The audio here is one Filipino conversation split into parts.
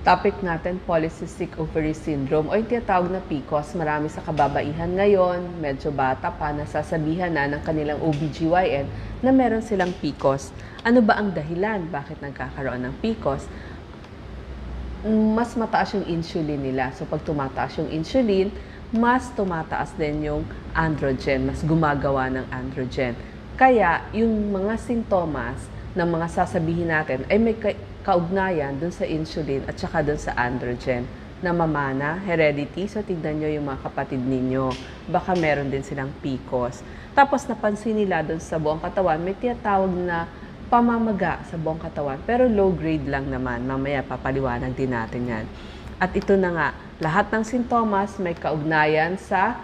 Topic natin, polycystic ovary syndrome o yung tinatawag na PCOS. Marami sa kababaihan ngayon, medyo bata pa, nasasabihan na ng kanilang OBGYN na meron silang PCOS. Ano ba ang dahilan? Bakit nagkakaroon ng PCOS? Mas mataas yung insulin nila. So pag tumataas yung insulin, mas tumataas din yung androgen, mas gumagawa ng androgen. Kaya yung mga sintomas ng mga sasabihin natin ay may kaugnayan dun sa insulin at saka dun sa androgen na mamana, heredity. So, tignan nyo yung mga kapatid ninyo. Baka meron din silang PCOS. Tapos, napansin nila dun sa buong katawan, may tinatawag na pamamaga sa buong katawan. Pero low grade lang naman. Mamaya, papaliwanag din natin yan. At ito na nga, lahat ng sintomas may kaugnayan sa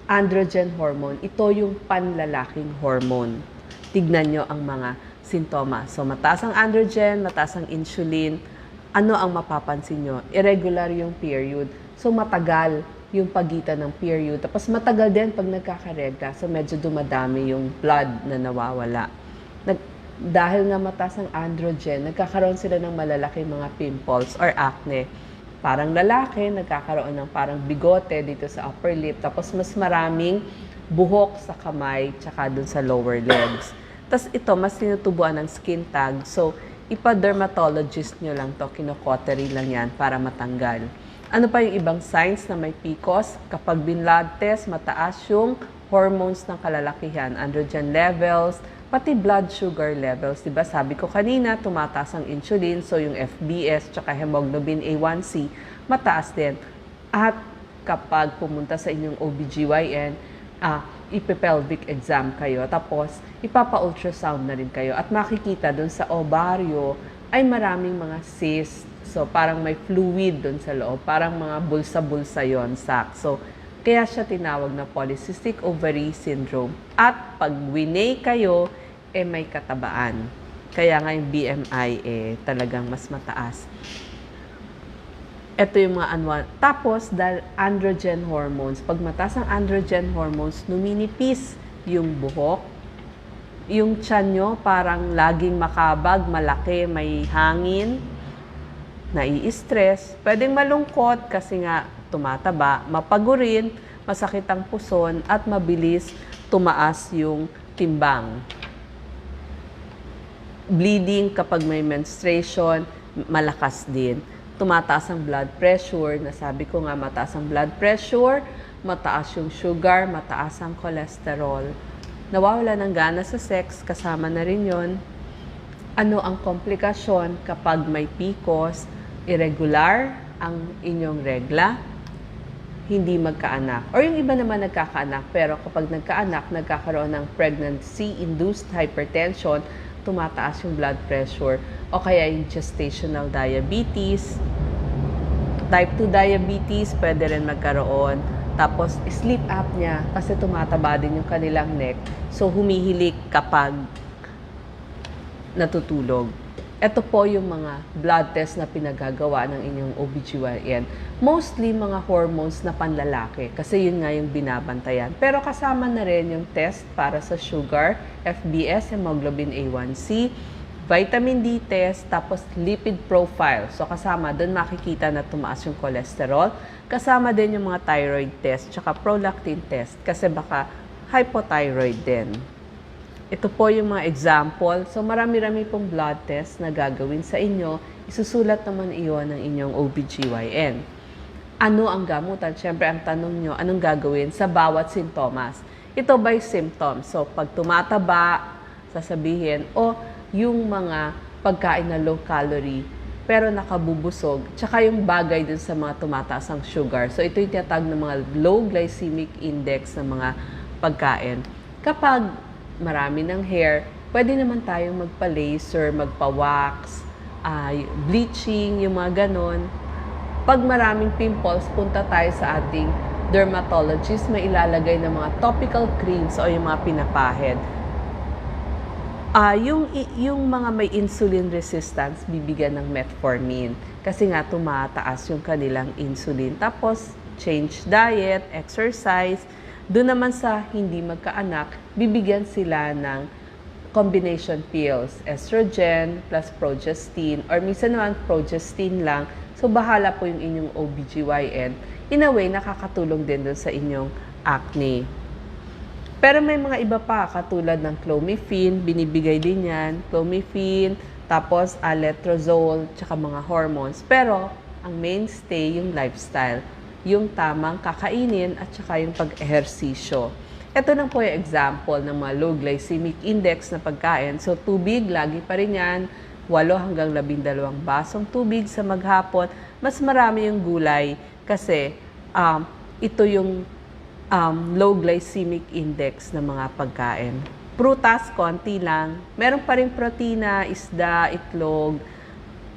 androgen hormone. Ito yung panlalaking hormone. Tignan nyo ang mga sintomas. So, mataas ang androgen, mataas ang insulin. Ano ang mapapansin nyo? Irregular yung period. So, matagal yung pagitan ng period. Tapos, matagal din pag nagkakaregla. So, medyo dumadami yung blood na nawawala. Dahil nga mataas ang androgen, nagkakaroon sila ng malalaking mga pimples or acne. Parang lalaki, nagkakaroon ng parang bigote dito sa upper lip. Tapos, mas maraming buhok sa kamay, tsaka dun sa lower legs. Tapos ito, mas tinutubuan ng skin tag. So, ipa-dermatologist nyo lang to, kinocautery lang yan para matanggal. Ano pa yung ibang signs na may PCOS? Kapag binlad test, mataas yung hormones ng kalalakihan, androgen levels, pati blood sugar levels. Diba? Sabi ko kanina, tumataas ang insulin, so yung FBS, tsaka hemoglobin A1C, mataas din. At kapag pumunta sa inyong OBGYN, ipe-pelvic exam kayo, tapos ipapa-ultrasound na rin kayo at makikita dun sa ovaryo ay maraming mga cyst. So, parang may fluid dun sa loob, parang mga bulsa-bulsa yon, sac. So, kaya siya tinawag na polycystic ovary syndrome. At pag winay kayo, may katabaan. Kaya nga yung BMI talagang mas mataas. Ito yung mga anual. Tapos, dahil androgen hormones, pag mataas ang androgen hormones, numinipis yung buhok. Yung tiyan nyo parang laging makabag, malaki, may hangin, nai-stress. Pwedeng malungkot kasi nga tumataba, mapagurin, masakit ang puson, at mabilis tumaas yung timbang. Bleeding kapag may menstruation, malakas din. Tumataas ang blood pressure, nasabi ko nga mataas ang blood pressure, mataas yung sugar, mataas ang cholesterol. Nawawala ng gana sa sex, kasama na rin yon. Ano ang komplikasyon kapag may PCOS? Irregular ang inyong regla, hindi magkaanak. Or yung iba naman nagkakaanak, pero kapag nagkaanak, nagkakaroon ng pregnancy-induced hypertension, tumataas yung blood pressure, o kaya yung gestational diabetes, type 2 diabetes, pwede rin magkaroon. Tapos, sleep apnea, kasi tumataba din yung kanilang neck. So, humihilik kapag natutulog. Ito po yung mga blood test na pinagagawa ng inyong OBGYN. Mostly mga hormones na panlalaki, kasi yun nga yung binabantayan. Pero kasama na rin yung test para sa sugar, FBS, hemoglobin A1C, vitamin D test, tapos lipid profile. So kasama doon makikita na tumaas yung cholesterol. Kasama din yung mga thyroid test, tsaka prolactin test, kasi baka hypothyroid din. Ito po yung mga example. So marami-rami pong blood test na gagawin sa inyo. Isusulat naman iyon ng inyong OBGYN. Ano ang gamutan? Siyempre ang tanong nyo, anong gagawin sa bawat sintomas? Ito by symptoms. So pag tumataba, sasabihin, yung mga pagkain na low calorie, pero nakabubusog, tsaka yung bagay dun sa mga tumataas ang sugar. So ito yung tinatawag ng mga low glycemic index na mga pagkain. Kapag marami ng hair, pwede naman tayong magpa-laser, magpa-wax, bleaching, yung mga ganon. Pag maraming pimples, punta tayo sa ating dermatologist, may ilalagay ng mga topical creams o yung mga pinapahid. Yung mga may insulin resistance, bibigyan ng metformin. Kasi nga tumataas yung kanilang insulin. Tapos, change diet, exercise. Doon naman sa hindi magkaanak, bibigyan sila ng combination pills, estrogen plus progestin, or minsan naman progestin lang, So, bahala po yung inyong OBGYN. In a way, nakakatulong din dun sa inyong acne. Pero may mga iba pa, katulad ng clomiphene, binibigay din yan. Clomiphene, tapos letrozole, tsaka mga hormones. Pero, ang mainstay, yung lifestyle. Yung tamang kakainin at tsaka yung pag-ehersisyo. Ito lang po yung example ng mga low glycemic index na pagkain. So, tubig, lagi pa rin yan. 8 hanggang 12 basong tubig sa maghapon. Mas marami yung gulay kasi ito yung low glycemic index ng mga pagkain. Prutas, konti lang. Meron pa rin protina, isda, itlog,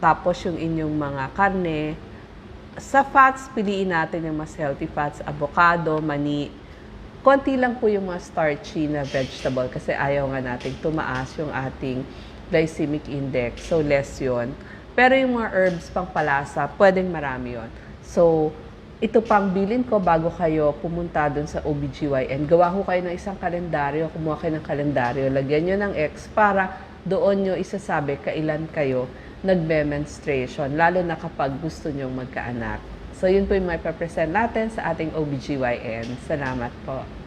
tapos yung inyong mga karne. Sa fats, piliin natin yung mas healthy fats, avocado, mani. Konti lang po yung mga starchy na vegetable kasi ayaw nga nating tumaas yung ating glycemic index. So, less yun. Pero yung mga herbs pang palasa, pwedeng marami yun. So, ito pang bilin ko bago kayo pumunta dun sa OBGYN. Gawa ko kayo ng isang kalendaryo, kumuha kayo ng kalendaryo, lagyan nyo ng X para doon nyo isasabi kailan kayo nagme-menstruation, lalo na kapag gusto nyong magkaanak. So, yun po yung may present natin sa ating OBGYN. Salamat po.